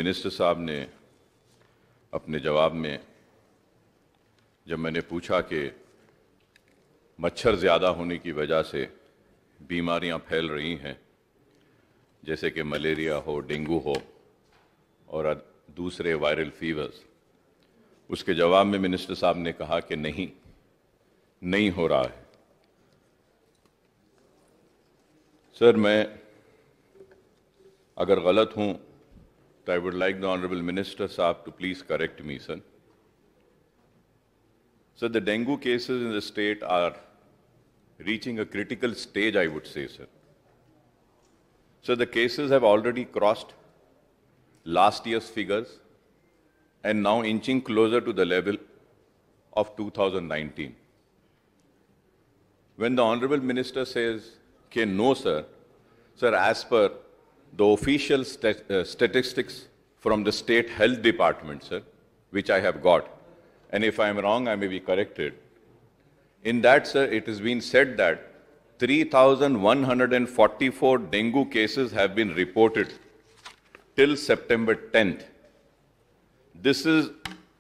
Minister साहब ने अपने जवाब में जब मैंने पूछा कि मच्छर ज़्यादा होने की वजह से बीमारियां फैल रही हैं, जैसे कि मलेरिया हो, डेंगू हो और दूसरे वायरल फीवर्स, उसके जवाब में मिनिस्टर साहब ने कहा कि नहीं हो रहा है। सर, मैं अगर गलत हूं तो I would like the honourable minister sahab to please correct me, sir. So the dengue cases in the state are reaching a critical stage, I would say, sir. So the cases have already crossed last year's figures and now inching closer to the level of 2019. When the Honorable Minister says, okay, no, sir, as per the official statistics from the State Health Department, sir, which I have got, and if I am wrong, I may be corrected. In that, sir, it has been said that 3,144 dengue cases have been reported till September 10th. This is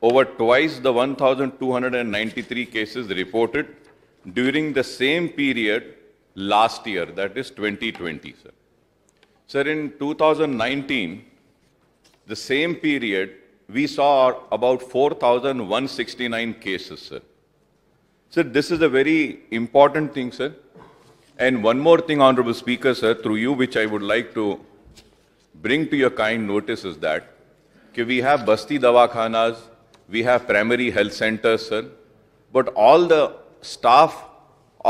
over twice the 1,293 cases reported during the same period last year, that is 2020, sir. Sir, in 2019, the same period, we saw about 4,169 cases, sir. Sir, this is a very important thing, sir. And one more thing, Honorable Speaker, sir, through you, which I would like to bring to your kind notice is that we have Basti Dawakhanas, we have primary health centers, sir, but all the staff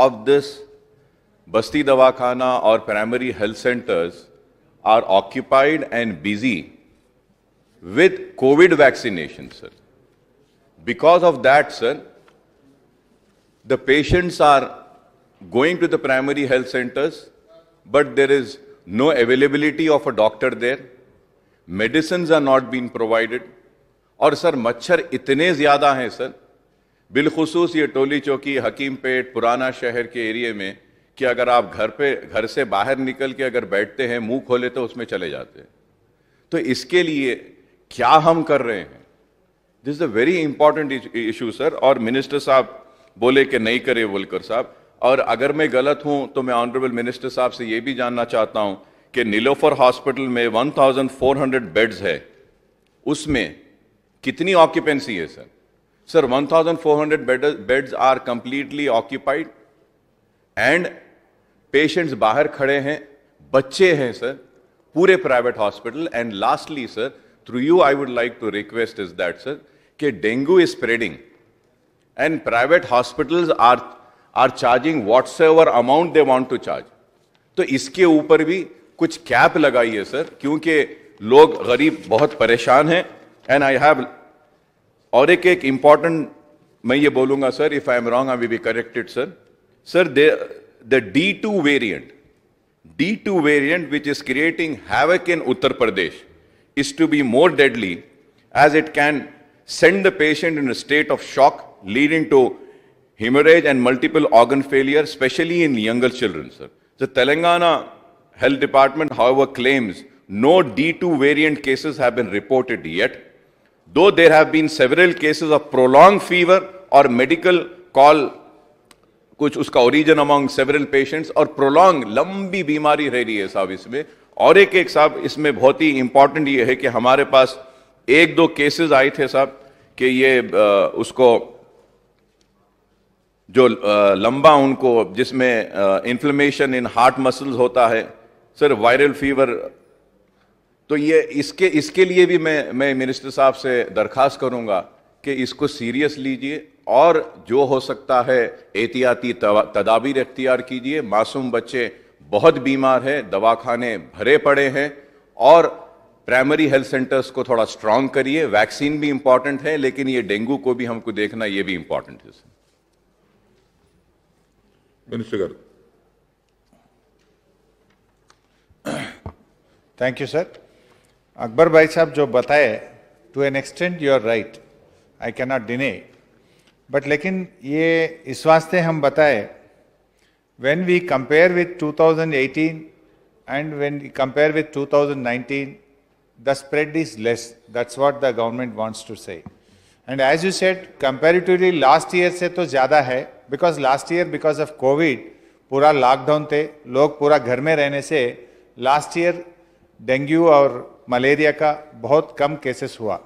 of this Basti Dawakhana or primary health centers are occupied and busy with COVID vaccination, sir. Because of that, sir, the patients are going to the primary health centers, but there is no availability of a doctor there. Medicines are not being provided. और sir मच्छर इतने ज़्यादा हैं sir, बिलखुसूस ये टोली चौकी, हकीमपेट, पुराना शहर के एरिया में, कि अगर आप घर से बाहर निकल के अगर बैठते हैं, मुंह खोले तो उसमें चले जाते हैं. तो इसके लिए क्या हम कर रहे हैं? This is a very important issue, sir. और मिनिस्टर साहब बोले कि नहीं करे बोलकर साहब, और अगर मैं गलत हूं तो मैं ऑनरेबल मिनिस्टर साहब से यह भी जानना चाहता हूं कि नीलोफर हॉस्पिटल में 1,400 बेड्स है, उसमें कितनी ऑक्यूपेंसी है sir? Sir, 1,400 beds are completely occupied and patients बाहर खड़े हैं, बच्चे हैं सर, पूरे private hospital. And lastly sir, through you I would like to request is that, sir, कि dengue is spreading and private hospitals are charging whatsoever amount they want to charge. तो इसके ऊपर भी कुछ कैप लगाइए sir, क्योंकि लोग गरीब बहुत परेशान हैं. एंड आई हैव और एक इंपॉर्टेंट मैं ये बोलूंगा sir, if I am wrong I will be corrected sir. Sir, the D2 variant which is creating havoc in Uttar Pradesh is to be more deadly, as it can send the patient in a state of shock, leading to hemorrhage and multiple organ failure, especially in younger children, sir. The Telangana Health Department, however, claims no D2 variant cases have been reported yet, though there have been several cases of prolonged fever or medical call, कुछ उसका origin among several patients, और prolong लंबी बीमारी रह रही है साहब इसमें. और एक साहब इसमें बहुत ही इंपॉर्टेंट ये है कि हमारे पास 1-2 केसेस आए थे साहब कि ये उसको जो लंबा उनको जिसमें इन्फ्लेमेशन इन हार्ट मसल्स होता है सर, वायरल फीवर. तो ये इसके लिए भी मैं मिनिस्टर साहब से दरखास्त करूंगा कि इसको सीरियस लीजिए और जो हो सकता है एहतियाती तदाबीर इख्तियार कीजिए. मासूम बच्चे बहुत बीमार हैं, दवाखाने भरे पड़े हैं, और प्राइमरी हेल्थ सेंटर्स को थोड़ा स्ट्रांग करिए. वैक्सीन भी इंपॉर्टेंट है, लेकिन ये डेंगू को भी हमको देखना, ये भी इंपॉर्टेंट है. Minister. Thank you sir. Akbar भाई साहब जो बताए, to an extent you are right, I can not deny, but लेकिन ये इस वास्ते हम बताए, when we compare with 2018 and when we compare with 2019, the spread is less. That's what the government wants to say. And as you said, comparatively last year से तो ज़्यादा है, because last year because of COVID पूरा lockdown थे, लोग पूरा घर में रहने से लास्ट ईयर डेंगू और मलेरिया का बहुत कम केसेस हुआ.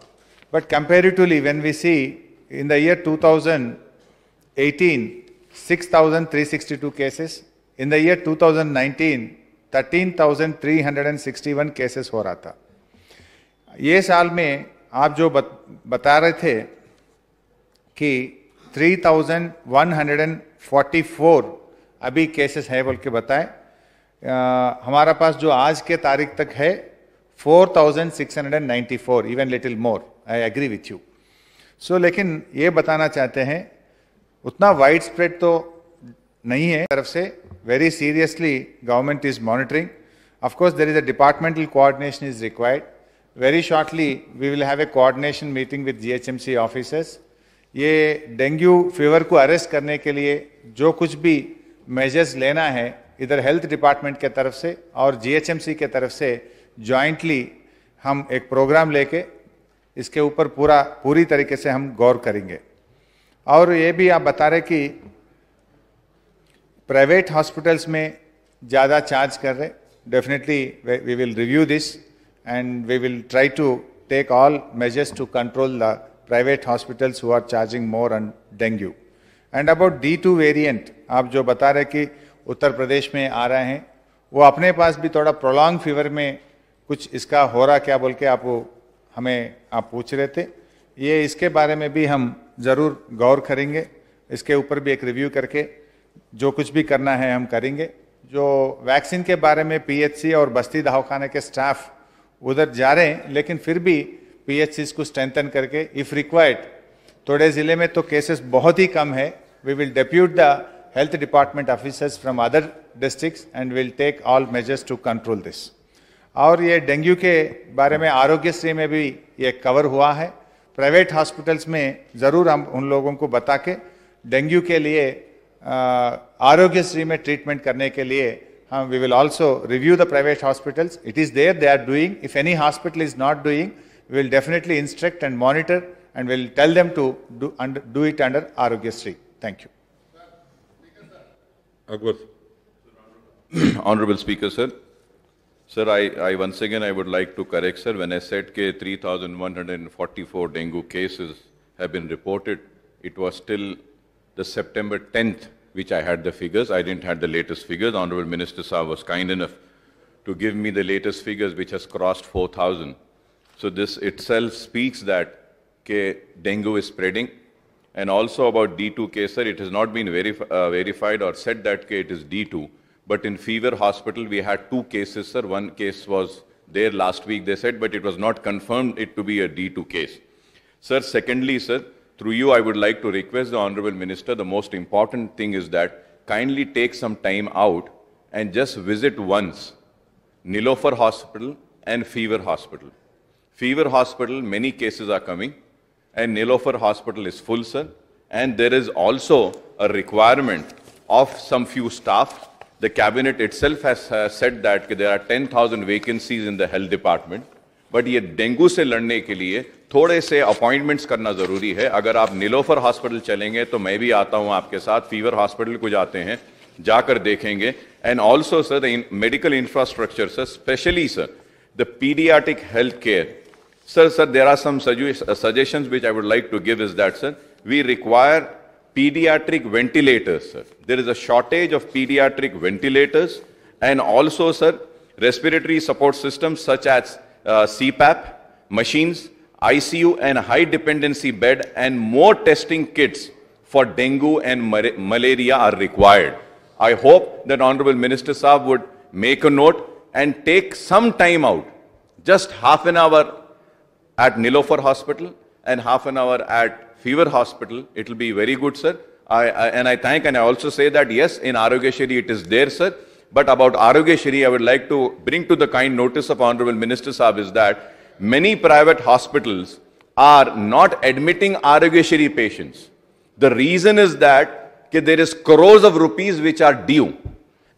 But comparatively when we see in the year 2018 6,362 cases, in the year 2019 13,361 cases हो रहा था. ये साल में आप जो बता रहे थे कि 3,144 अभी केसेस है बोल के बताएं, हमारा पास जो आज के तारीख तक है 4,694, even little more. I agree with you. So लेकिन ये बताना चाहते हैं उतना वाइड स्प्रेड तो नहीं है तरफ से. Very seriously government is monitoring. Of course there is a departmental coordination is required. Very shortly we will have a coordination meeting with GHMC officers. ये डेंगू फीवर को अरेस्ट करने के लिए जो कुछ भी मेजर्स लेना है इधर हेल्थ डिपार्टमेंट के तरफ से और जीएचएमसी के तरफ से जॉइंटली हम एक प्रोग्राम लेके इसके ऊपर पूरी तरीके से हम गौर करेंगे. और ये भी आप बता रहे कि प्राइवेट हॉस्पिटल्स में ज़्यादा चार्ज कर रहे. Definitely we will review this and we will try to take all measures to control the private hospitals who are charging more on dengue. And about D2 variant, आप जो बता रहे कि उत्तर प्रदेश में आ रहे हैं, वो अपने पास भी थोड़ा prolonged fever में कुछ इसका हो रहा क्या बोल के आप पूछ रहे थे. ये इसके बारे में भी हम ज़रूर गौर करेंगे. इसके ऊपर भी एक रिव्यू करके जो कुछ भी करना है हम करेंगे. जो वैक्सीन के बारे में PHC और बस्ती दवाखाने के स्टाफ उधर जा रहे हैं, लेकिन फिर भी PHCs को स्ट्रेंथन करके इफ रिक्वायर्ड, थोड़े जिले में तो केसेस बहुत ही कम है, we will depute the health department officers from other districts and will take all measures to control this. और ये डेंगू के बारे में आरोग्यश्री में भी ये कवर हुआ है. प्राइवेट हॉस्पिटल्स में ज़रूर हम उन लोगों को बता के डेंगू के लिए आरोग्यश्री में ट्रीटमेंट करने के लिए we will also review the private hospitals. It is there, they are doing. If any hospital is not doing, we will definitely instruct and monitor and will tell them to do it under Arogyasri. Thank you. Akbar. Honorable Speaker, sir. Sir, I once again I would like to correct, sir. When I said that 3,144 dengue cases have been reported, it was still the September 10th which I had the figures. I didn't have the latest figures. Honorable Minister Saab was kind enough to give me the latest figures, which has crossed 4,000. So this itself speaks that dengue is spreading. And also about D2 case, sir, it has not been verified or said that it is D2. But in Fever Hospital, we had 2 cases, sir. One case was there last week, they said, but it was not confirmed it to be a D2 case. Sir, secondly, sir, through you, I would like to request the Honorable Minister, the most important thing is that kindly take some time out and just visit once Nilofer Hospital and Fever Hospital. Fever Hospital, many cases are coming, and Nilofer Hospital is full, sir. And there is also a requirement of some few staff. The cabinet itself has said that there are 10,000 vacancies in the health department. But ये dengue से लड़ने के लिए थोड़े से appointments करना ज़रूरी है. अगर आप नीलोफर हॉस्पिटल चलेंगे तो मैं भी आता हूं आपके साथ. फीवर हॉस्पिटल को जाते हैं, जाकर देखेंगे. And also sir the medical infrastructure, sir specially sir the paediatric health care. Sir, there are some suggestions which I would like to give is that, sir, we require pediatric ventilators, sir. There is a shortage of pediatric ventilators, and also, sir, respiratory support systems such as CPAP, machines, ICU and high dependency bed, and more testing kits for dengue and malaria are required. I hope that Honorable Minister Saab would make a note and take some time out, just half an hour at Nilofer Hospital and half an hour at Fever Hospital. It will be very good, sir. I thank, and I also say that yes, in Arogyasri it is there, sir. But about Arogyasri, I would like to bring to the kind notice of Honorable Minister Saab is that many private hospitals are not admitting Arogyasri patients. The reason is that there is crores of rupees which are due.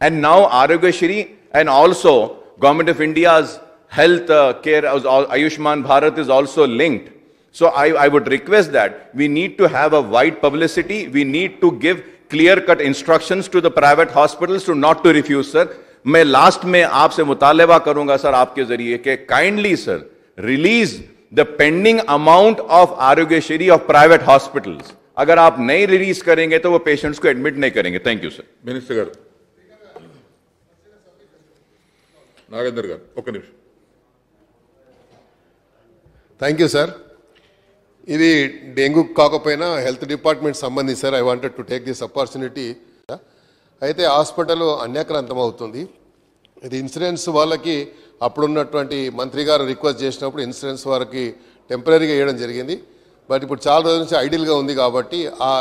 And now Arogyasri and also Government of India's health care, Ayushman Bharat is also linked. So I would request that we need to have a wide publicity. We need to give clear-cut instructions to the private hospitals to not to refuse, sir. मैं last में आपसे मुतालबा करूंगा sir आपके जरिए कि kindly sir release the pending amount of Aarogyasri of private hospitals. अगर आप नहीं रिलीज करेंगे तो वो पेशेंट्स को एडमिट नहीं करेंगे. Thank you sir. मिनिस्टर गाరు నాగేందర్ గారు ఒక్క నిమిషం. Thank you sir. ఇది డెంగ్యూ కాకపోయినా హెల్త్ డిపార్ట్మెంట్ సంబంధించి సార్. I wanted to take this opportunity. అయితే హాస్పిటల్ అన్యాక్రాంతం అవుతుంది. ఇది ఇన్సూరెన్స్ వాళ్ళకి అప్పుడున్నటువంటి మంత్రి గారు రిక్వెస్ట్ చేసినప్పుడు ఇన్సూరెన్స్ వారికి టెంపరీగా వేయడం జరిగింది. బట్ ఇప్పుడు చాలా రోజుల నుంచి ఐడియల్గా ఉంది కాబట్టి ఆ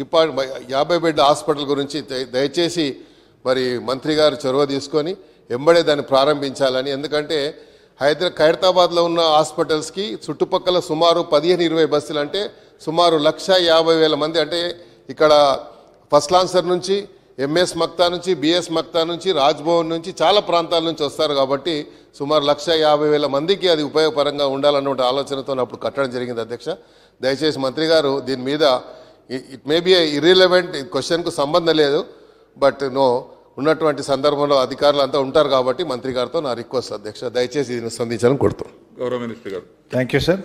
50 బెడ్ హాస్పిటల్ గురించి దయచేసి మరి మంత్రి గారు చొరవ తీసుకొని ఎంబడే దాన్ని ప్రారంభించాలని. ఎందుకంటే ఖైరతాబాద్లో ఉన్న హాస్పిటల్స్కి చుట్టుపక్కల సుమారు 15-20 బస్సులు అంటే సుమారు 1,50,000 మంది అంటే ఇక్కడ ఫస్ట్ లాన్సర్ నుంచి ఎంఎస్ మక్తా నుంచి బిఎస్ మక్తా నుంచి రాజ్భవన్ నుంచి చాలా ప్రాంతాల నుంచి వస్తారు కాబట్టి సుమారు 1,50,000 మందికి అది ఉపయోగపరంగా ఉండాలన్న ఆలోచనతో అప్పుడు కట్టడం జరిగింది అధ్యక్ష. దయచేసి మంత్రి గారు దీని మీద ఇట్ మే బి ఇర్రిలవెంట్ క్వశ్చన్కు సంబంధం లేదు బట్ నో ఉన్నటువంటి సందర్భంలో అధికారులు అంతా ఉంటారు కాబట్టి మంత్రి గారితో నా రిక్వెస్ట్ అధ్యక్ష దయచేసి దీన్ని స్పందించాలని కోరుతాం. గౌరవ మినిస్టర్ గారు. Thank you sir.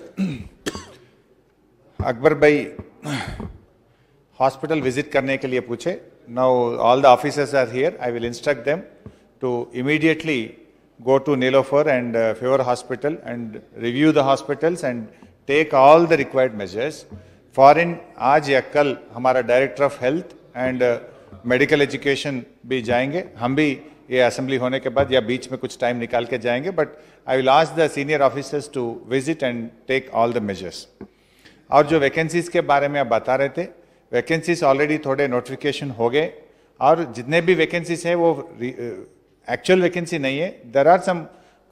अकबर भाई हॉस्पिटल विजिट करने के लिए पूछे. Now all the officers are here. I will instruct them to immediately go to Nilofer and Fever Hospital and review the hospitals and take all the required measures. Foreign आज या कल हमारा director of health and medical education भी जाएंगे. हम भी ये assembly होने के बाद या बीच में कुछ टाइम निकाल के जाएंगे. But I will ask the senior officers to visit and take all the measures. और जो वैकेंसीज के बारे में आप बता रहे थे, वैकेंसीज ऑलरेडी थोड़े नोटिफिकेशन हो गए और जितने भी वैकेंसीज हैं वो एक्चुअल वैकेंसी नहीं है. There are some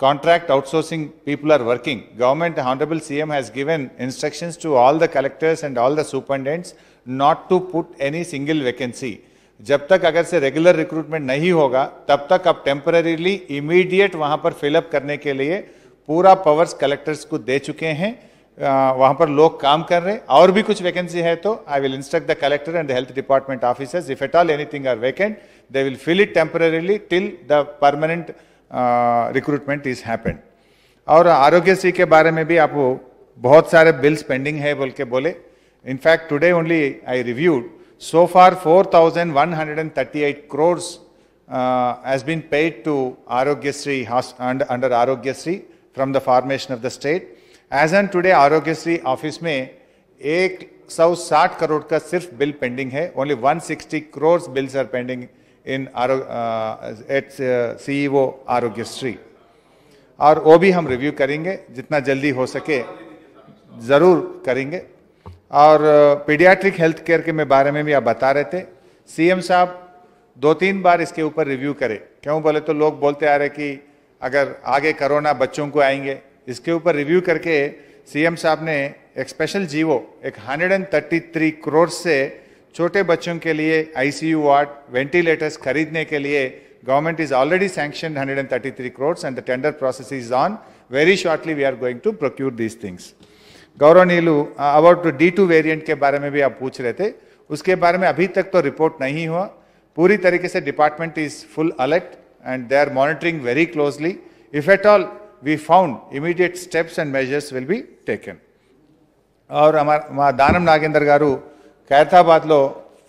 contract outsourcing people are working. Government honourable CM has given instructions to all the collectors and all the superintendents not to put any single vacancy. जब तक अगर से regular recruitment नहीं होगा तब तक अब टेम्पररीली इमीडिएट वहां पर फिलअप करने के लिए पूरा पावर्स कलेक्टर्स को दे चुके हैं. वहां पर लोग काम कर रहे हैं. और भी कुछ वैकेंसी है तो I will instruct the collector and the health department officers if at all anything are vacant they will fill it temporarily till the permanent recruitment is happened. और आरोग्यश्री के बारे में भी आप बहुत सारे बिल्स पेंडिंग है बोल के बोले. In fact today only I reviewed so far 4,138 crores has been paid to Arogyasri under Arogyasri from the formation of the state. As on today Arogyasri office में 160 crore का सिर्फ बिल पेंडिंग है. Only 160 crores bills are pending in at CEO Arogyasri. और वो भी हम review करेंगे जितना जल्दी हो सके जरूर करेंगे. और पीडियाट्रिक हेल्थ केयर के बारे में भी आप बता रहे थे. सीएम साहब 2-3 बार इसके ऊपर रिव्यू करें. क्यों बोले तो लोग बोलते आ रहे कि अगर आगे कोरोना बच्चों को आएंगे. इसके ऊपर रिव्यू करके सीएम साहब ने एक स्पेशल जीवो एक 133 करोड़ से छोटे बच्चों के लिए आईसीयू वार्ड वेंटिलेटर्स खरीदने के लिए government is already sanctioned 133 crore and the tender process is on. Very shortly we are going to procure these things. गौरवनीलू अबाउट D2 वेरिएंट के बारे में भी आप पूछ रहे थे. उसके बारे में अभी तक तो रिपोर्ट नहीं हुआ. पूरी तरीके से department is full alert and they are monitoring very closely. If at all we found immediate steps and measures will be taken. और మా దానం నాగేందర్ గారు ఖైరతాబాద్లో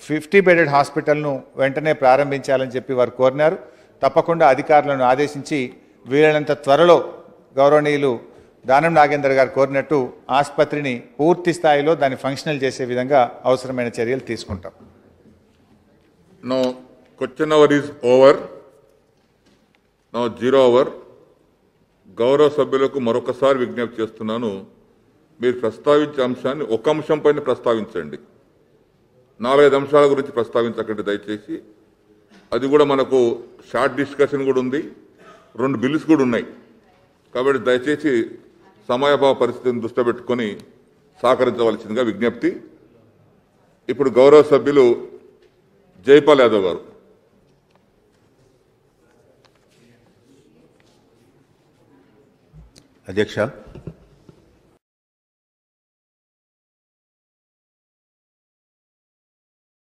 50 బెడెడ్ హాస్పిటల్ను వెంటనే ప్రారంభించాలని చెప్పి వారు కోరినారు. తప్పకుండా అధికారులను ఆదేశించి వీలైనంత త్వరలో గౌరవనీయులు దానం నాగేందర్ గారు కోరినట్టు ఆసుపత్రిని పూర్తి స్థాయిలో దాన్ని ఫంక్షనల్ చేసే విధంగా అవసరమైన చర్యలు తీసుకుంటాం. No question hour is over. No 0 hour. గౌరవ సభ్యులకు మరొకసారి విజ్ఞప్తి చేస్తున్నాను. మీరు ప్రస్తావించే అంశాన్ని ఒక అంశం పైన ప్రస్తావించండి. 4-5 అంశాల గురించి ప్రస్తావించకండి దయచేసి. అది కూడా మనకు షార్ట్ డిస్కషన్ కూడా ఉంది. 2 బిల్స్ కూడా ఉన్నాయి. కాబట్టి దయచేసి సమయాభావ పరిస్థితిని దృష్టిలో పెట్టుకొని సహకరించవలసిందిగా విజ్ఞప్తి. ఇప్పుడు గౌరవ సభ్యులు జైపాల్ యాదవ్ గారు. అధ్యక్ష